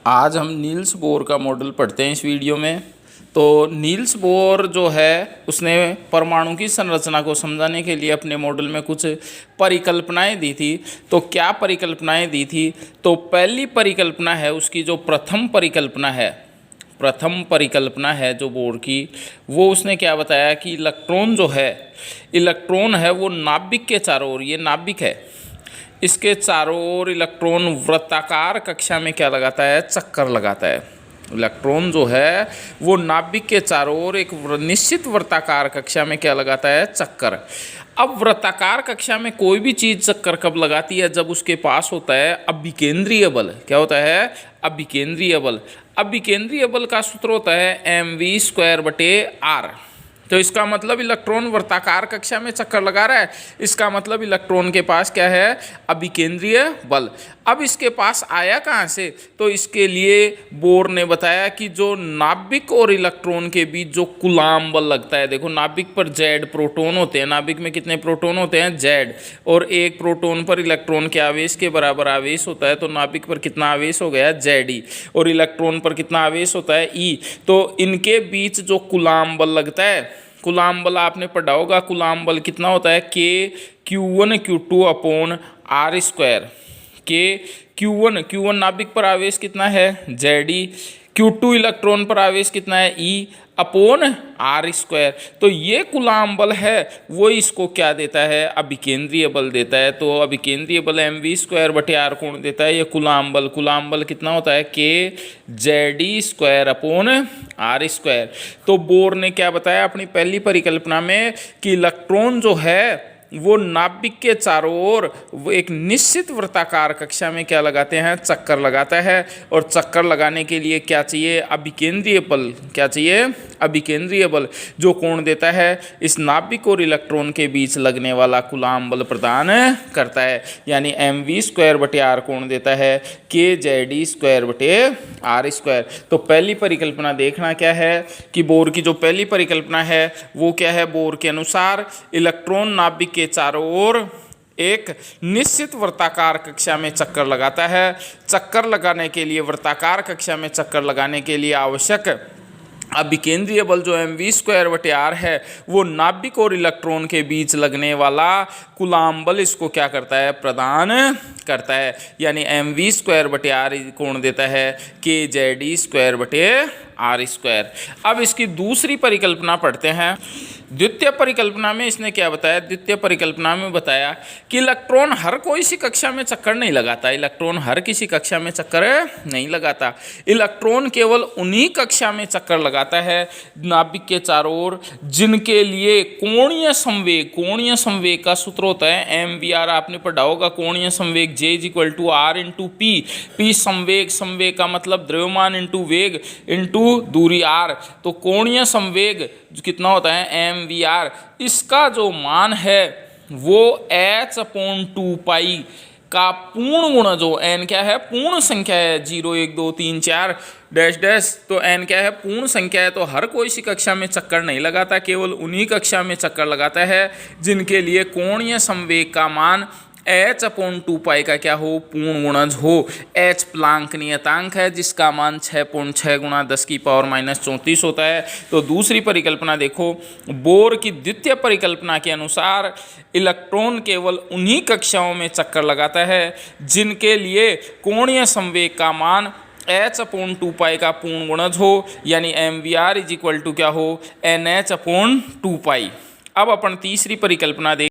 आज हम Niels Bohr का मॉडल पढ़ते हैं इस वीडियो में। तो नील्स बोर जो है उसने परमाणु की संरचना को समझाने के लिए अपने मॉडल में कुछ परिकल्पनाएं दी थी। तो क्या परिकल्पनाएं दी थी? तो पहली परिकल्पना है उसकी, जो प्रथम परिकल्पना है जो बोर की, वो उसने क्या बताया कि इलेक्ट्रॉन है वो नाभिक के चारों ओर, ये नाभिक है, इसके चारों ओर इलेक्ट्रॉन वृत्ताकार कक्षा में क्या लगाता है? चक्कर लगाता है। इलेक्ट्रॉन जो है वो नाभिक के चारों ओर एक निश्चित वृत्ताकार कक्षा में क्या लगाता है? चक्कर। अब वृत्ताकार कक्षा में कोई भी चीज़ चक्कर कब लगाती है? जब उसके पास होता है अभिकेंद्रीय बल। क्या होता है? अभिकेंद्रीय बल। अभिकेंद्रीय बल का सूत्र होता है mv²/r। तो इसका मतलब इलेक्ट्रॉन वृत्ताकार कक्षा में चक्कर लगा रहा है, इसका मतलब इलेक्ट्रॉन के पास क्या है? अभिकेंद्रीय बल। अब इसके पास आया कहाँ से? तो इसके लिए बोर ने बताया कि जो नाभिक और इलेक्ट्रॉन के बीच जो कूलाम बल लगता है, देखो नाभिक पर Z प्रोटॉन होते हैं, नाभिक में कितने प्रोटॉन होते हैं? Z, और एक प्रोटॉन पर इलेक्ट्रॉन के आवेश के बराबर आवेश होता है, तो नाभिक पर कितना आवेश हो गया? Ze, और इलेक्ट्रॉन पर कितना आवेश होता है? E। तो इनके बीच जो कूलाम बल लगता है, कूलाम बल आपने पढ़ा होगा, कूलाम बल कितना होता है? K(Q1Q2)/r²। Q1 नाभिक पर आवेश कितना है? Ze। Q2 इलेक्ट्रॉन पर आवेश कितना है? E/r²। तो ये कूलाम बल है वो इसको क्या देता है? अभिकेंद्रीय बल देता है। तो अभिकेंद्रीय बल mv²/r कौन देता है? ये कूलाम बल कितना होता है? kZe²/r²। तो बोर ने क्या बताया अपनी पहली परिकल्पना में कि इलेक्ट्रॉन जो है वो नाभिक के चारों ओर वो एक निश्चित वृत्ताकार कक्षा में क्या लगाते हैं? चक्कर लगाता है। और चक्कर लगाने के लिए क्या चाहिए? अभिकेंद्रीय बल। क्या चाहिए? अभिकेंद्रीय बल, जो कोण देता है इस नाभिक और इलेक्ट्रॉन के बीच लगने वाला कूलाम बल प्रदान करता है। यानी mv²/r कोण देता है kZe²/r²। तो पहली परिकल्पना देखना क्या है कि बोर की जो पहली परिकल्पना है वो क्या है? बोर के अनुसार इलेक्ट्रॉन नाभिक के चारों ओर एक निश्चित वृत्ताकार कक्षा में चक्कर लगाता है। चक्कर लगाने के लिए, वृत्ताकार कक्षा में चक्कर लगाने के लिए आवश्यक अभिकेंद्रीय बल जो mv²/r है वो नाभिक और इलेक्ट्रॉन के बीच लगने वाला कूलाम बल इसको क्या करता है? प्रदान करता है। यानी mv²/r कौन देता है? kZe²/r²। अब इसकी दूसरी परिकल्पना पढ़ते हैं। द्वितीय परिकल्पना में इसने क्या बताया? द्वितीय परिकल्पना में बताया कि इलेक्ट्रॉन हर कोई सी कक्षा में चक्कर नहीं लगाता। इलेक्ट्रॉन हर किसी कक्षा में चक्कर नहीं लगाता। इलेक्ट्रॉन केवल उन्हीं कक्षा में चक्कर लगाता है नाभिक के चारों ओर जिनके लिए कोणीय संवेग का सूत्र होता है mvr। आपने पढ़ा होगा कोणीय संवेग J=r×p। p संवेग का मतलब द्रव्यमान इंटू वेग इंटू दूरी r। तो कोणीय संवेग कितना होता है? mvr। इसका जो मान है वो h/2π का पूर्ण गुण, जो n क्या है? पूर्ण संख्या है, 0 1 2 3 4 डैश डैश। तो n क्या है? पूर्ण संख्या है। तो हर कोई सी कक्षा में चक्कर नहीं लगाता, केवल उन्हीं कक्षा में चक्कर लगाता है जिनके लिए कोणीय संवेग का मान h/2π का क्या हो? पूर्ण गुणज हो। h प्लांक नियतांक है जिसका मान 6.6 × 10⁻³ होता है। तो दूसरी परिकल्पना देखो, बोर की द्वितीय परिकल्पना के अनुसार इलेक्ट्रॉन केवल उन्हीं कक्षाओं में चक्कर लगाता है जिनके लिए कोणीय संवेग का मान h/2π का पूर्ण गुणज हो। यानी mvr क्या हो? nh/2π। अब अपन तीसरी परिकल्पना देख